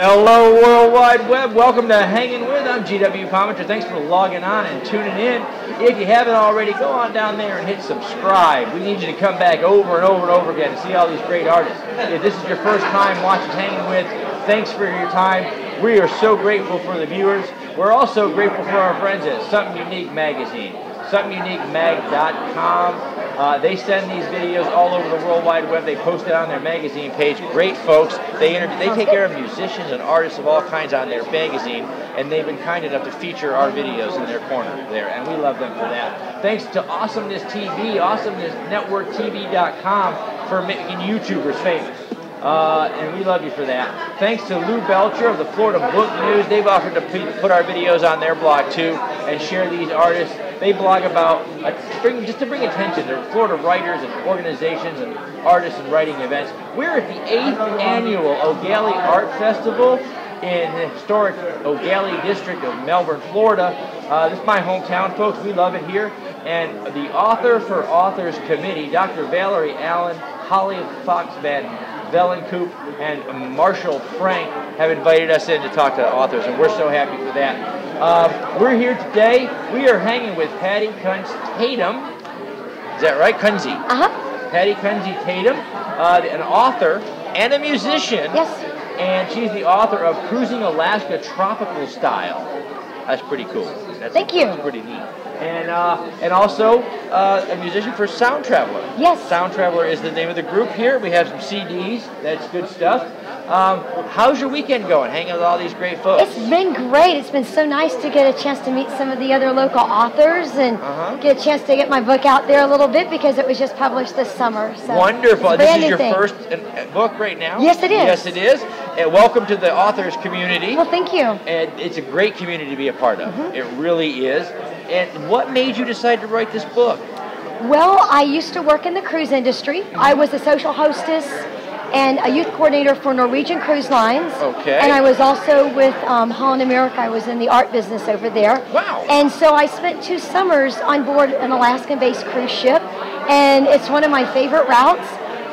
Hello, World Wide Web. Welcome to Hangin' With. I'm GW Pomichter. Thanks for logging on and tuning in. If you haven't already, go on down there and hit subscribe. We need you to come back over and over and over again to see all these great artists. If this is your first time watching Hangin' With, thanks for your time. We are so grateful for the viewers. We're also grateful for our friends at Something Unique Magazine. SomethingUniqueMag.com. They send these videos all over the World Wide Web. They post it on their magazine page. Great folks. They take care of musicians and artists of all kinds on their magazine, and they've been kind enough to feature our videos in their corner there, and we love them for that. Thanks to Awesomeness TV, AwesomenessNetworkTV.com for making YouTubers famous. And we love you for that. Thanks to Lou Belcher of the Florida Book News. They've offered to put our videos on their blog too and share these artists. They blog about, just to bring attention to Florida writers and organizations and artists and writing events. We're at the 8th annual O'Galley Art Festival in the historic O'Galley district of Melbourne, Florida. This is my hometown, folks. We love it here. And the Author for Authors Committee, Dr. Valerie Allen, Holly Fox Van Vellenkoop, and Marshall Frank have invited us in to talk to authors, and we're so happy for that. We're here today. We are hanging with Patty Kunze Tatum. Is that right? Kunze. Patty Kunze Tatum, an author and a musician. Yes. And she's the author of Cruising Alaska Tropical Style. That's pretty cool. Thank you. That's pretty neat. And also a musician for Sound Traveler. Yes. Sound Traveler is the name of the group here. We have some CDs. That's good stuff. How's your weekend going? Hanging with all these great folks? It's been great. It's been so nice to get a chance to meet some of the other local authors and get a chance to get my book out there a little bit because it was just published this summer. So wonderful. This is your first book right now? Yes, it is. Yes, it is. And welcome to the authors community. Well, thank you. And it's a great community to be a part of. It really is. And what made you decide to write this book? Well, I used to work in the cruise industry. I was a social hostess and a youth coordinator for Norwegian Cruise Lines. Okay. And I was also with Holland America. I was in the art business over there. Wow. And so I spent 2 summers on board an Alaskan-based cruise ship, and it's one of my favorite routes.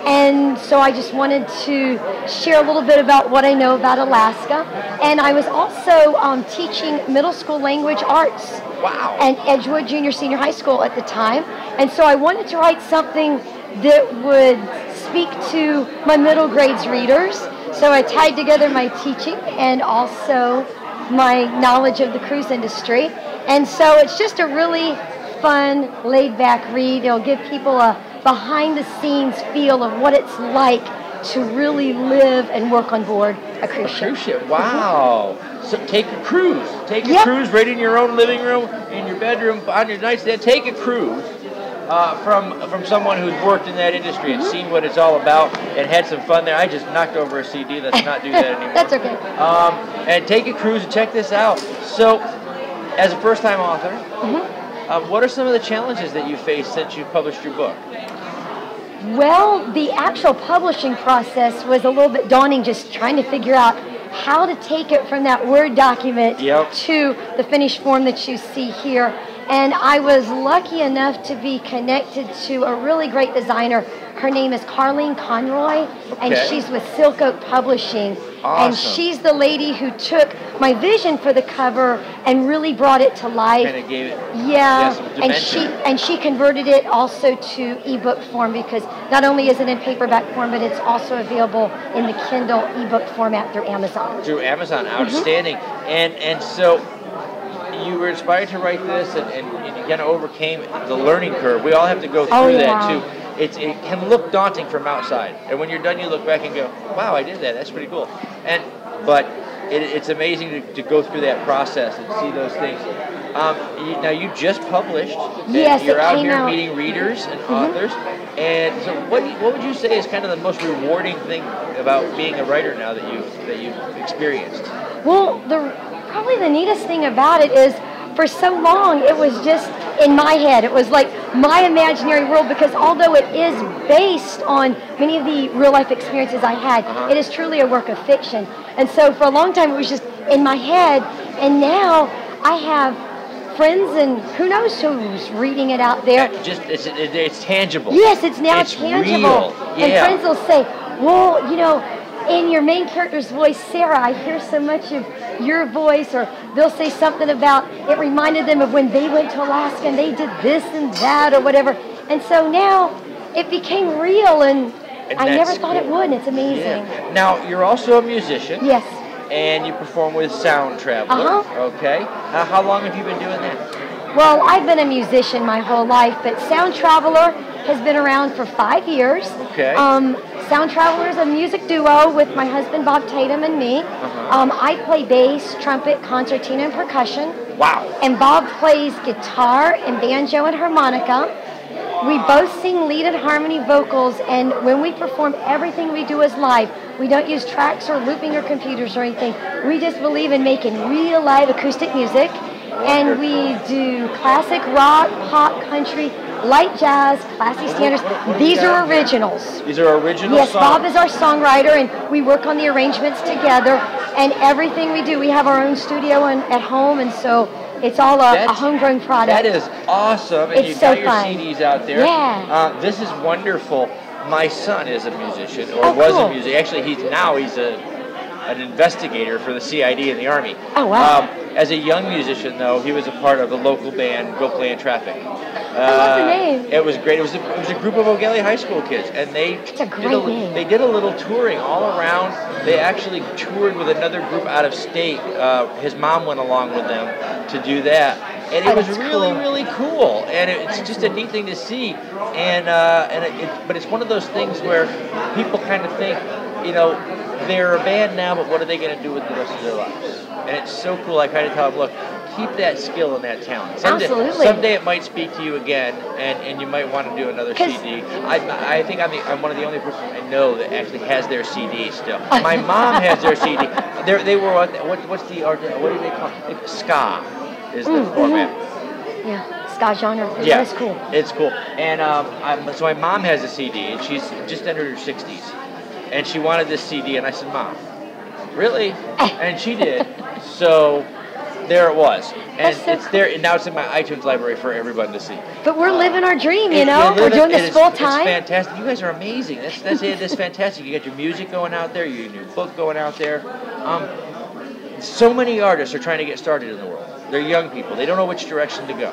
And so I just wanted to share a little bit about what I know about Alaska. And I was also teaching middle school language arts. Wow. And Edgewood Junior Senior High School at the time. And so I wanted to write something that would speak to my middle grades readers. So I tied together my teaching and also my knowledge of the cruise industry. And so it's just a really fun, laid-back read. It'll give people a behind-the-scenes feel of what it's like to really live and work on board a cruise ship. Cruise ship, wow. So take a cruise. Take a cruise right in your own living room, in your bedroom, on your nightstand. Take a cruise from someone who's worked in that industry and seen what it's all about and had some fun there. I just knocked over a CD. Let's not do that anymore. That's okay. And take a cruise and check this out. So, as a first-time author, what are some of the challenges that you faced since you published your book? Well, the actual publishing process was a little bit daunting, just trying to figure out how to take it from that Word document to the finished form that you see here. And I was lucky enough to be connected to a really great designer. Her name is Carleen Conroy, and she's with Silk Oak Publishing. Awesome. And she's the lady who took my vision for the cover and really brought it to life. Kind of gave it some dimension. And she converted it also to ebook form, because not only is it in paperback form, but it's also available in the Kindle ebook format through Amazon. Through Amazon, outstanding. And so you were inspired to write this, and you kind of overcame the learning curve. We all have to go through that too. It can look daunting from outside, and when you're done, you look back and go, "Wow, I did that. That's pretty cool." But it's amazing to go through that process and see those things. Now you just published. Yes, you're out here out. meeting readers and authors. And so, what would you say is kind of the most rewarding thing about being a writer now that you've experienced? Well, probably the neatest thing about it is, for so long, it was just in my head. It was like my imaginary world, because although it is based on many of the real-life experiences I had, it is truly a work of fiction. And so for a long time, it was just in my head. And now I have friends, and who knows who's reading it out there. It's tangible. Yes, it's now it's tangible. Real. Yeah. And friends will say, well, you know, in your main character's voice, Sarah, I hear so much of your voice, or they'll say something about it reminded them of when they went to Alaska and they did this and that or whatever. And so now it became real, and I never thought it would. It's amazing. Yeah. Now, you're also a musician. Yes. And you perform with Sound Traveler. Okay. How long have you been doing that? Well, I've been a musician my whole life, but Sound Traveler has been around for 5 years. Okay. Sound Traveler is a music duo with my husband Bob Tatum and me. I play bass, trumpet, concertina, and percussion. Wow. And Bob plays guitar and banjo and harmonica. We both sing lead and harmony vocals, and when we perform, everything we do is live. We don't use tracks or looping or computers or anything. We just believe in making real live acoustic music. And we do classic rock, pop, country, light jazz, classy standards. These are originals. These are original songs? Yes, songs? Bob is our songwriter, and we work on the arrangements together. And everything we do, we have our own studio at home, and so it's all a homegrown product. That is awesome. And you've got your CDs out there. Yeah. This is wonderful. My son is a musician, or was a musician. Actually, he's an investigator for the CID in the Army. Oh, wow. As a young musician, though, he was a part of the local band, Go Play in Traffic. I love the name. It was great. It was a group of O'Galley High School kids, and they did a little touring all around. They actually toured with another group out of state. His mom went along with them to do that, and it was really cool. And it's just a neat thing to see. But it's one of those things where people kind of think, they're a band now, but what are they going to do with the rest of their lives? And it's so cool. I kind of tell them, look, keep that skill and that talent. Someday it might speak to you again, and you might want to do another CD. I think I'm one of the only people I know that actually has their CD still. My mom has their CD. They were what's the art? What do they call it? Ska is the format. Yeah, ska genre. Yeah, it's cool. It's cool. And so my mom has a CD, and she's just entered her 60s. And she wanted this CD, and I said, Mom, really? And she did. So there it was. And it's there, and now it's in my iTunes library for everyone to see. But we're living our dream, We're doing this full time. It's fantastic. You guys are amazing. That's it. That's fantastic. You got your music going out there, your new book going out there. So many artists are trying to get started in the world. They're young people. They don't know which direction to go.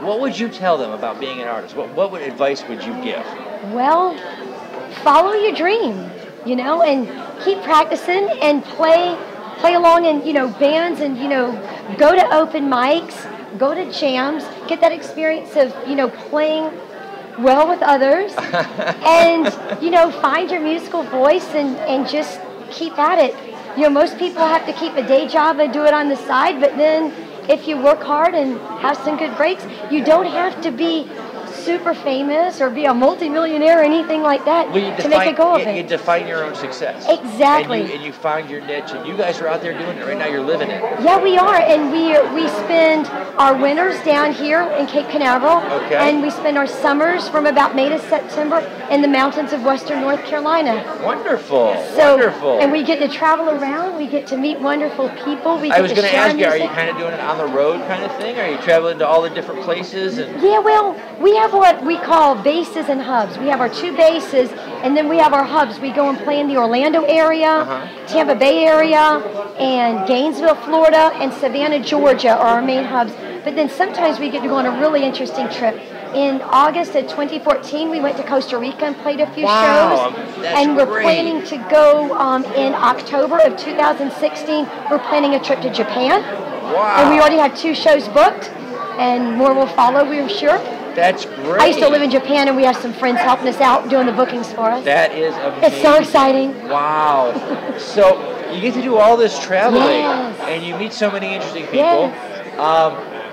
What would you tell them about being an artist? What advice would you give? Well, follow your dream, and keep practicing and play along in, bands, and, go to open mics, go to jams, get that experience of, playing well with others, and, find your musical voice and just keep at it. Most people have to keep a day job and do it on the side, but then if you work hard and have some good breaks, you don't have to be super famous or be a multimillionaire or anything like that to make a go of it. You define your own success. Exactly. And you find your niche, and you guys are out there doing it right now. You're living it. Yeah, we are, and we spend our winters down here in Cape Canaveral, and we spend our summers from about May to September in the mountains of western North Carolina. Wonderful. Wonderful. And we get to travel around. We get to meet wonderful people. I was going to ask you, are you kind of doing it on the road kind of thing? Are you traveling to all the different places? Yeah, well, we have what we call bases and hubs. We have our 2 bases, and then we have our hubs. We go and play in the Orlando area, Tampa Bay area, and Gainesville, Florida, and Savannah, Georgia are our main hubs. But then sometimes we get to go on a really interesting trip. In August of 2014, we went to Costa Rica and played a few shows. And we're planning to go in October of 2016. We're planning a trip to Japan. Wow. And we already have 2 shows booked, and more will follow, we're sure. That's great. I used to live in Japan, and we have some friends helping us out doing the bookings for us. That is amazing. It's so exciting. Wow. So you get to do all this traveling, and you meet so many interesting people.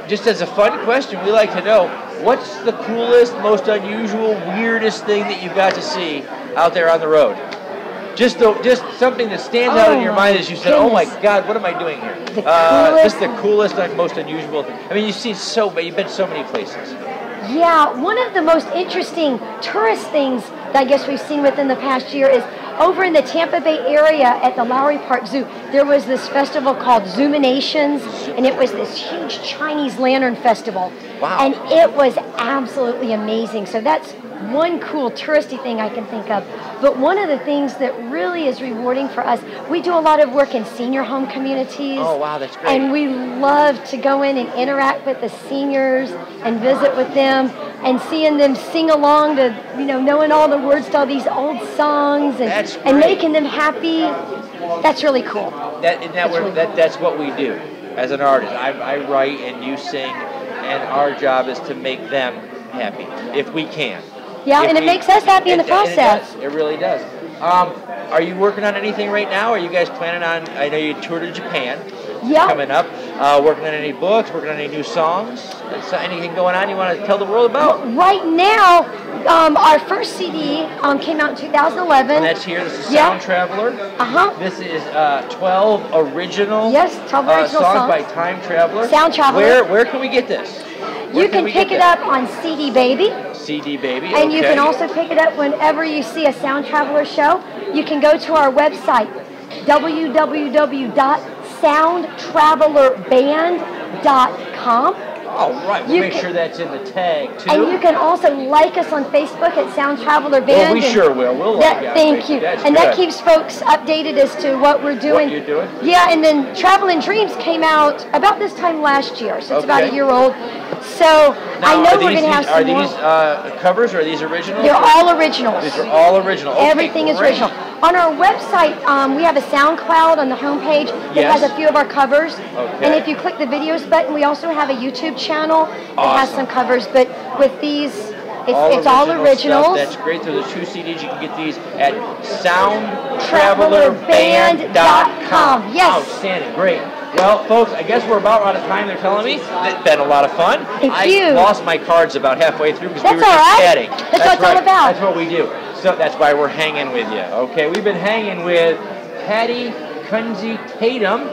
Just as a fun question, we like to know, what's the coolest, most unusual, weirdest thing that you've got to see out there on the road? Just something that stands out in your mind as you said, oh my God, what am I doing here? Just the coolest, most unusual thing. I mean, you've been so many places. Yeah, one of the most interesting tourist things that I guess we've seen within the past year is over in the Tampa Bay area at the Lowry Park Zoo, there was this festival called Zoominations, and it was this huge Chinese lantern festival. Wow. And it was absolutely amazing. So that's one cool touristy thing I can think of. But one of the things that really is rewarding for us, we do a lot of work in senior home communities. Oh, wow, that's great. And we love to go in and interact with the seniors and visit with them and seeing them sing along to, knowing all the words to all these old songs and making them happy. That's really cool. That's what we do as an artist. I write and you sing, and our job is to make them happy, if we can. Yeah, and it makes us happy in the process. It really does. Are you working on anything right now? Are you guys planning on, I know you toured to Japan coming up, working on any books, working on any new songs? Is there anything going on you want to tell the world about? Right now, our first CD came out in 2011. And that's here. This is Sound Traveler. This is 12 original, 12 original songs by Time Traveler. Sound Traveler. Where can we get this? You can pick it up on CD Baby. CD Baby, And you can also pick it up whenever you see a Sound Traveler show. You can go to our website, www.soundtravelerband.com. All right, we'll make sure that's in the tag, too. And you can also like us on Facebook at Sound Traveler Band. Well, we sure will. We'll like you. Thank you. That's and good. that keeps folks updated as to what we're doing. What you're doing? Yeah, and then Travelin' Dreams came out about this time last year, so it's about a year old. So now, I know we're going to have some more. Are these covers or are these originals? They're all originals. These are all original. Okay, everything is original. On our website, we have a SoundCloud on the homepage that has a few of our covers. Okay. And if you click the videos button, we also have a YouTube channel that has some covers. But with these, it's all originals. That's great. So there's 2 CDs. You can get these at soundtravelerband.com. Yes. Outstanding. Great. Well, folks, I guess we're about out of time. They're telling me. It's been a lot of fun. I lost my cards about halfway through because we were just chatting. That's what it's all about. That's what we do. So that's why we're hanging with you. Okay, we've been hanging with Patty Kunze Tatum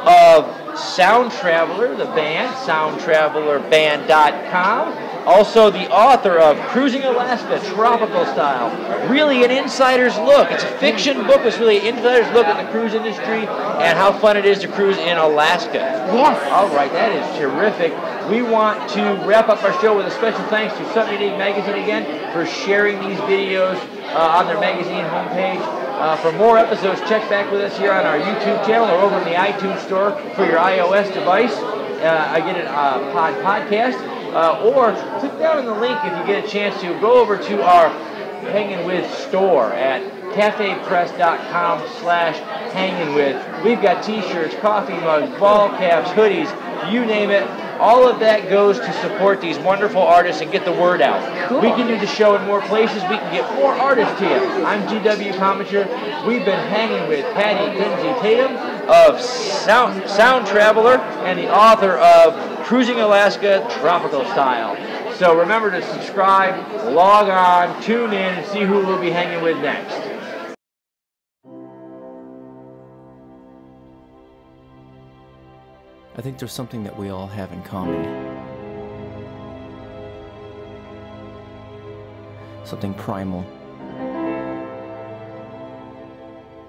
of Sound Traveler, the band, soundtravelerband.com. Also the author of Cruising Alaska, Tropical Style. Really an insider's look. It's a fiction book. It's really an insider's look at the cruise industry and how fun it is to cruise in Alaska. Yes. All right, that is terrific. We want to wrap up our show with a special thanks to Something Unique Magazine again for sharing these videos on their magazine homepage. For more episodes, check back with us here on our YouTube channel or over in the iTunes store for your iOS device. I get it podcast. Or click down on the link if you get a chance to. Go over to our Hangin' With store at cafepress.com/hangingwith. We've got t-shirts, coffee mugs, ball caps, hoodies, you name it. All of that goes to support these wonderful artists and get the word out. Cool. We can do the show in more places. We can get more artists to you. I'm G.W. Pomichter. We've been hanging with Patty Kunze Tatum of Sound Traveler and the author of Cruising Alaska, Tropical Style. So remember to subscribe, log on, tune in, and see who we'll be hanging with next. I think there's something that we all have in common. Something primal.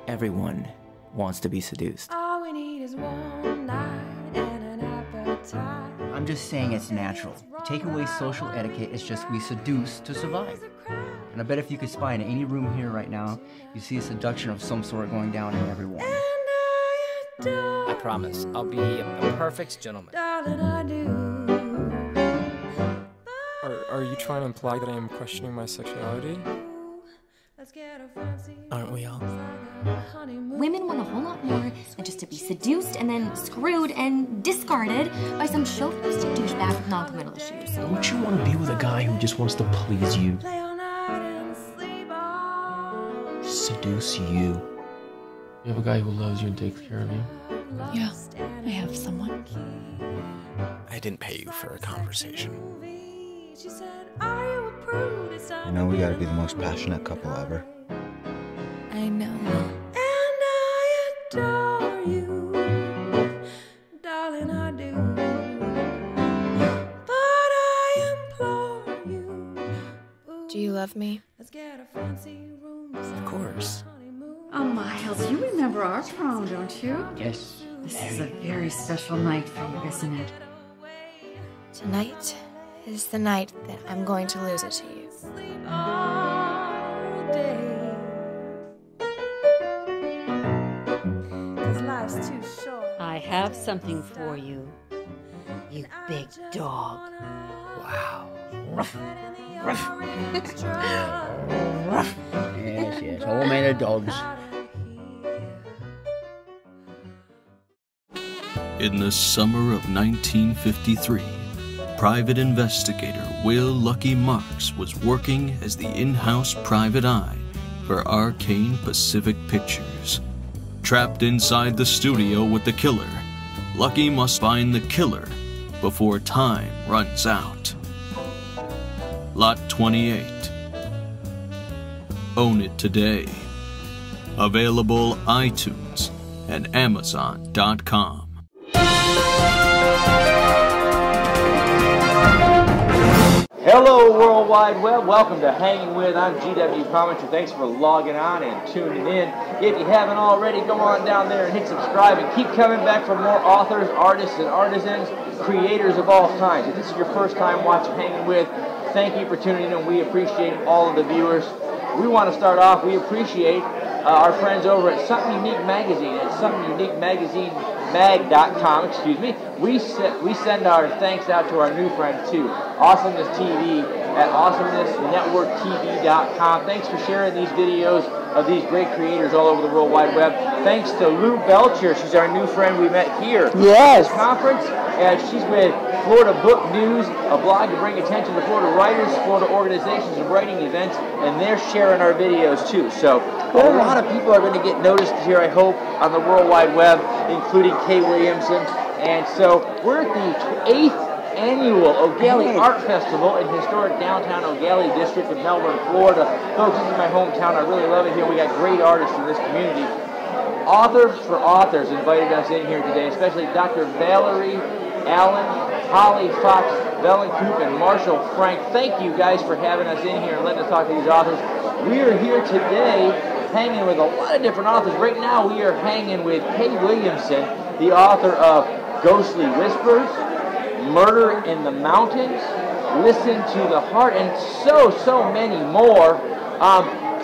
Everyone wants to be seduced. All we need is one night and an appetite. I'm just saying it's natural. You take away social etiquette, it's just we seduce to survive. And I bet if you could spy in any room here right now, you see a seduction of some sort going down in everyone. I promise, I'll be a perfect gentleman. Darling, I do. Are you trying to imply that I am questioning my sexuality? Aren't we all? Women want a whole lot more than just to be seduced and then screwed and discarded by some chauvinistic douchebag with non-committal issues. Don't you want to be with a guy who just wants to please you? Seduce you. You have a guy who loves you and takes care of you? Yeah, I have someone. I didn't pay you for a conversation. You know we gotta be the most passionate couple ever. I know. And I adore you, darling, I do. But I implore you. Do you love me? Let's get a fancy room. Of course. Oh, Miles, you remember our prom, don't you? Yes. This is a very special night for you, isn't it? Tonight is the night that I'm going to lose it to you. all day. 'Cause life's too short. I have something for you, you big dog. Wow. Ruff. Ruff. Ruff. Yes, yes. All men are dogs. In the summer of 1953, private investigator Will Lucky Marks was working as the in-house private eye for Arcane Pacific Pictures. Trapped inside the studio with the killer, Lucky must find the killer before time runs out. Lot 28. Own it today. Available iTunes and Amazon.com. Hello, World Wide Web. Welcome to Hanging With. I'm GW Pomichter. Thanks for logging on and tuning in. If you haven't already, go on down there and hit subscribe and keep coming back for more authors, artists, and artisans, creators of all kinds. If this is your first time watching Hanging With, thank you for tuning in, and we appreciate all of the viewers. We want to start off. We appreciate our friends over at Something Unique Magazine at somethinguniquemagazinemag.com. Excuse me. We send our thanks out to our new friend too, Awesomeness TV at awesomenessnetworktv.com. Thanks for sharing these videos of these great creators all over the World Wide Web. Thanks to Lou Belcher. She's our new friend we met here at this conference. And she's with Florida Book News, a blog to bring attention to Florida writers, Florida organizations, and writing events, and they're sharing our videos too. So a lot of people are going to get noticed here, I hope, on the World Wide Web, including Kay Wiliamson. And so we're at the 8th annual O'Galley Art Festival in historic downtown O'Galley district of Melbourne, Florida. Folks, this is my hometown. I really love it here. We got great artists in this community. Authors for Authors invited us in here today, especially Dr. Valerie Allen, Holly Fox, Bellencoop, and Marshall Frank. Thank you guys for having us in here and letting us talk to these authors. We are here today hanging with a lot of different authors. Right now we are hanging with Kay Wiliamson, the author of Ghostly Whispers, Murder in the Mountains, Listen to the Heart, and so many more,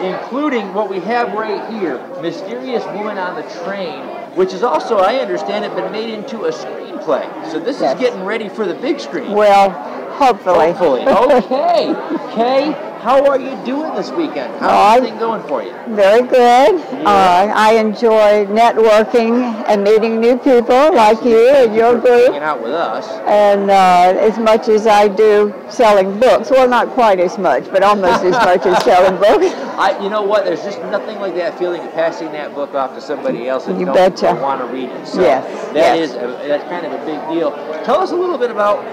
including what we have right here, Mysterious Woman on the Train, which is also, I understand it, been made into a screenplay. So this is getting ready for the big screen. Well, hopefully. Okay. Kay, how are you doing this weekend? How's everything going for you? Very good. I enjoy networking and meeting new people like you and your group. Hanging out with us. And as much as I do selling books, well, not quite as much, but almost as much as selling books. You know what? There's just nothing like that feeling of passing that book off to somebody else and don't want to read it. So that's kind of a big deal. Tell us a little bit about,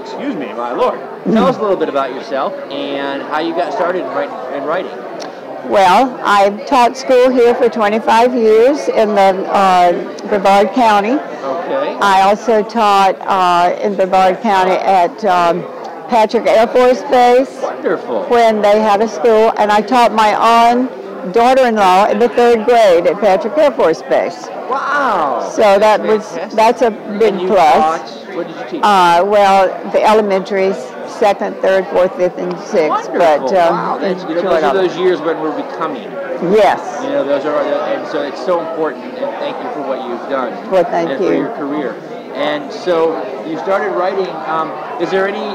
excuse me, my lord. Tell us a little bit about yourself and how you got started in writing. Well, I've taught school here for 25 years in the Brevard County. Okay. I also taught in Brevard County at Patrick Air Force Base. Wonderful. When they had a school, and I taught my own daughter-in-law in the 3rd grade at Patrick Air Force Base. Wow. So that's a big plus. What did you teach? Well, the elementaries, 2nd, 3rd, 4th, 5th, and 6th. Wonderful. But wow, those are those years when we're becoming. Yes. Those are, and so it's so important. And thank you for what you've done. Well, thank you. For your career. And so you started writing. Is there any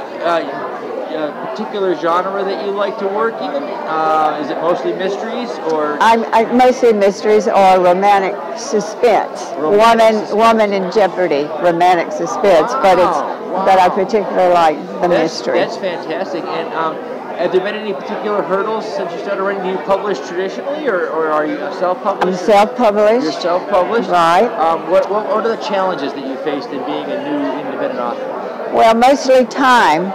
particular genre that you like to work in? Is it mostly mysteries or? I mostly mysteries or romantic suspense. Woman in Jeopardy, romantic suspense. Wow. But I particularly like the mystery. That's fantastic. And have there been any particular hurdles since you started writing? Do you publish traditionally, or are you self-published? I'm self-published. You're self-published? Right. What are the challenges that you faced in being a new independent author? Well, mostly time.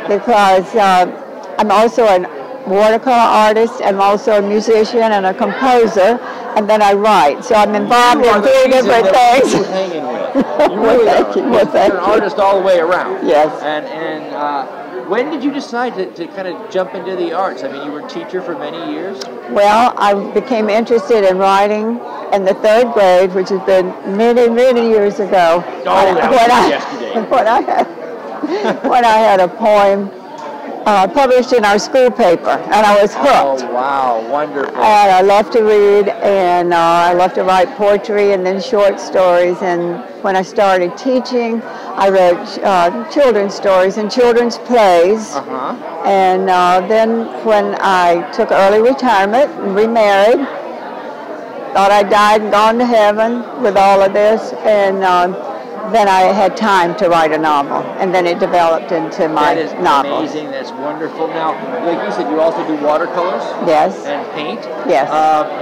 Because I'm also a watercolor artist, I'm also a musician and a composer, and then I write. So I'm involved in 3 different things. Hanging with. You really are. You're an artist all the way around. Yes. And when did you decide to kind of jump into the arts? I mean, you were a teacher for many years. Well, I became interested in writing in the 3rd grade, which has been many, many years ago. Oh, that was yesterday. When I had a poem published in our school paper, and I was hooked. Oh, wow, wonderful. And I love to read, and I love to write poetry and then short stories. And when I started teaching, I wrote children's stories and children's plays. And then when I took early retirement and remarried, thought I died and gone to heaven with all of this, and then I had time to write a novel, and then it developed into my novel. That is amazing. That's wonderful. Now, like you said, you also do watercolors. Yes. And paint. Yes.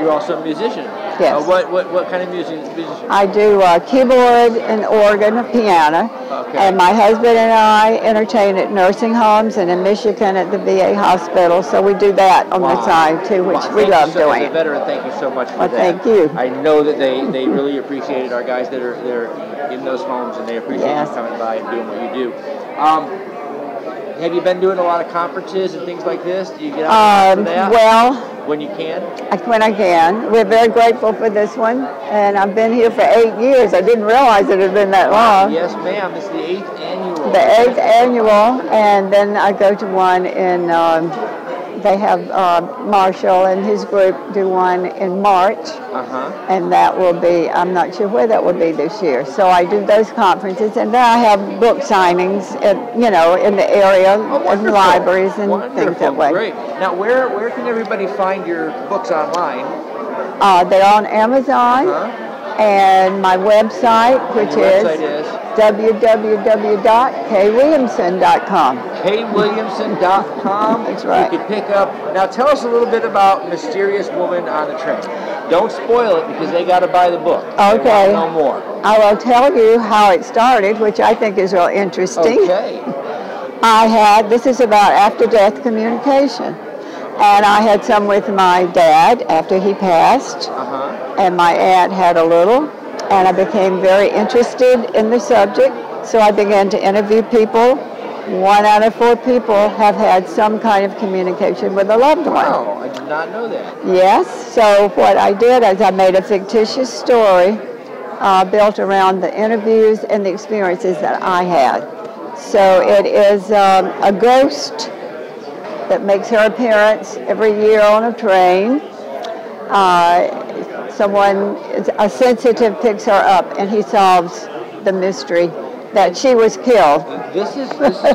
You're also a musician. Yes. What kind of musician? I do keyboard and organ, piano. Okay. And my husband and I entertain at nursing homes and in Michigan at the VA hospital. So we do that on the side too, which we love doing. As a veteran, thank you so much for that. Thank you. I know that they really appreciate it. Our guys that are in those homes, and they appreciate you coming by and doing what you do. Have you been doing a lot of conferences and things like this? Do you get out for that? Well, when you can? When I can. We're very grateful for this one, and I've been here for 8 years. I didn't realize it had been that long. Yes, ma'am. This is the 8th annual. The 8th annual, and then I go to one in, they have Marshall and his group do one in March, and that will be, I'm not sure where that will be this year. So I do those conferences, and then I have book signings, in the area, in libraries and things that way. Great. Now, where can everybody find your books online? They're on Amazon, and my website, which is www.kwilliamson.com. kwilliamson.com. That's right. You can pick up. Now, tell us a little bit about Mysterious Woman on the Train. Don't spoil it because they got to buy the book. Okay. No more. I will tell you how it started, which I think is real interesting. Okay. This is about after-death communication. And I had some with my dad after he passed, and my aunt had a little, and I became very interested in the subject, so I began to interview people. 1 out of 4 people have had some kind of communication with a loved one. Wow, I did not know that. Yes, so what I did is I made a fictitious story built around the interviews and the experiences that I had. So it is a ghost that makes her appearance every year on a train. A sensitive picks her up, and he solves the mystery that she was killed. This is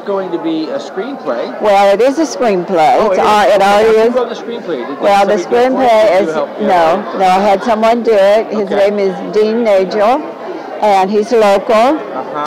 going to be a screenplay. Well, it is a screenplay. Oh, it already is. Who wrote the screenplay? Well, the screenplay is no. I had someone do it. His name is Dean Nagel, and he's local,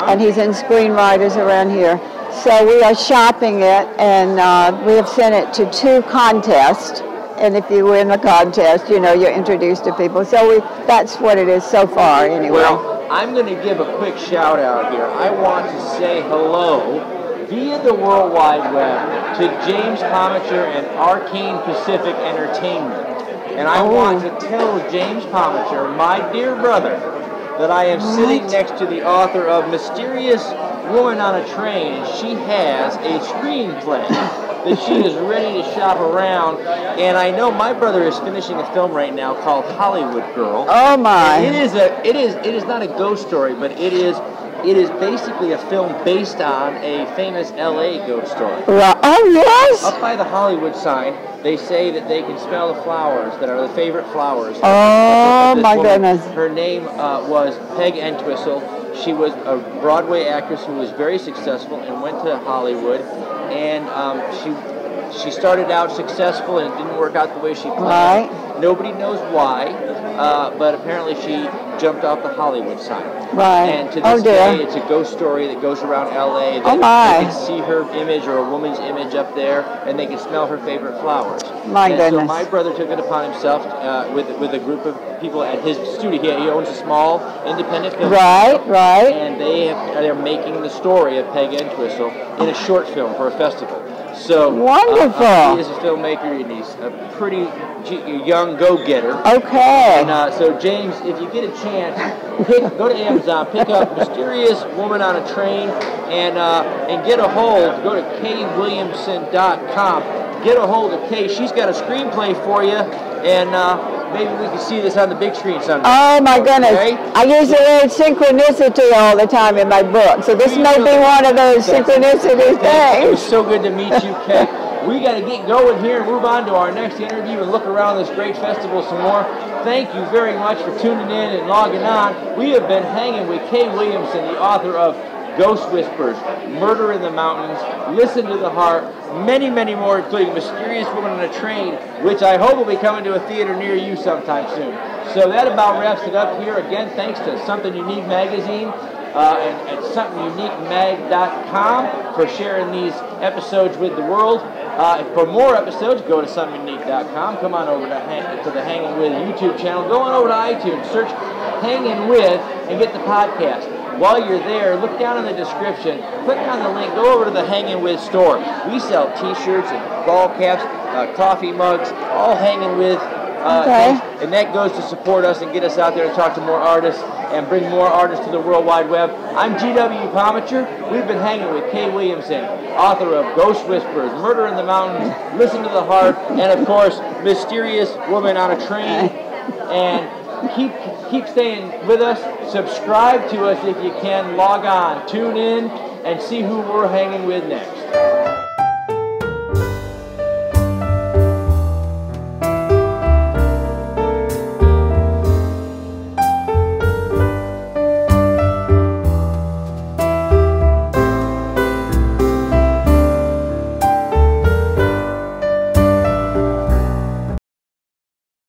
and he's in screenwriters around here. So we are shopping it, and we have sent it to 2 contests. And if you win the contest, you're introduced to people. So that's what it is so far, anyway. Well, I'm going to give a quick shout out here. I want to say hello via the World Wide Web to James Pomichter and Arcane Pacific Entertainment. And I want to tell James Pomichter, my dear brother, that I am sitting next to the author of Mysterious Woman on a Train. She has a screenplay that she is ready to shop around, and I know my brother is finishing a film right now called Hollywood Girl. Oh my! And it is not a ghost story, but it is basically a film based on a famous LA ghost story. Oh yes! Up by the Hollywood sign, they say that they can smell the flowers that are the favorite flowers. Oh my goodness! Her name was Peg Entwistle. She was a Broadway actress who was very successful and went to Hollywood, and she started out successful and it didn't work out the way she planned. Right. Nobody knows why, but apparently she jumped off the Hollywood sign. Right. And to this day, it's a ghost story that goes around LA. Oh my! They can see her image or a woman's image up there, and they can smell her favorite flowers. My goodness! So my brother took it upon himself with a group of people at his studio. He owns a small independent film studio. Right. And they're making the story of Peg Entwistle in a short film for a festival. So wonderful! He is a filmmaker, and he's a pretty young go-getter. Okay. And so, James, if you get a chance, go to Amazon, pick up Mysterious Woman on a Train, and get a hold. Go to kwilliamson.com. Get a hold of Kay. She's got a screenplay for you, and maybe we can see this on the big screen someday. Oh my goodness. Okay? I use the word synchronicity all the time in my book, so this may be one of those synchronicity It was things. so good to meet you, Kay. We got to get going here and move on to our next interview and look around this great festival some more. Thank you very much for tuning in and logging on. We have been hanging with Kay Wiliamson, the author of Ghost Whispers, Murder in the Mountains, Listen to the Heart, many, many more, including Mysterious Woman on a Train, which I hope will be coming to a theater near you sometime soon. So that about wraps it up here. Again, thanks to Something Unique Magazine and at somethinguniquemag.com for sharing these episodes with the world. For more episodes, go to somethingunique.com. Come on over to the Hangin' With YouTube channel. Go on over to iTunes, search Hangin' With, and get the podcast. While you're there, look down in the description, click on the link, go over to the Hangin' With store. We sell t-shirts and ball caps, coffee mugs, all Hangin' With things, and that goes to support us and get us out there to talk to more artists and bring more artists to the World Wide Web. I'm G.W. Pomichter. We've been hanging with Kay Wiliamson, author of Ghost Whispers, Murder in the Mountains, Listen to the Heart, and of course, Mysterious Woman on a Train. And keep staying with us. Subscribe to us if you can. Log on, tune in, and see who we're hanging with next.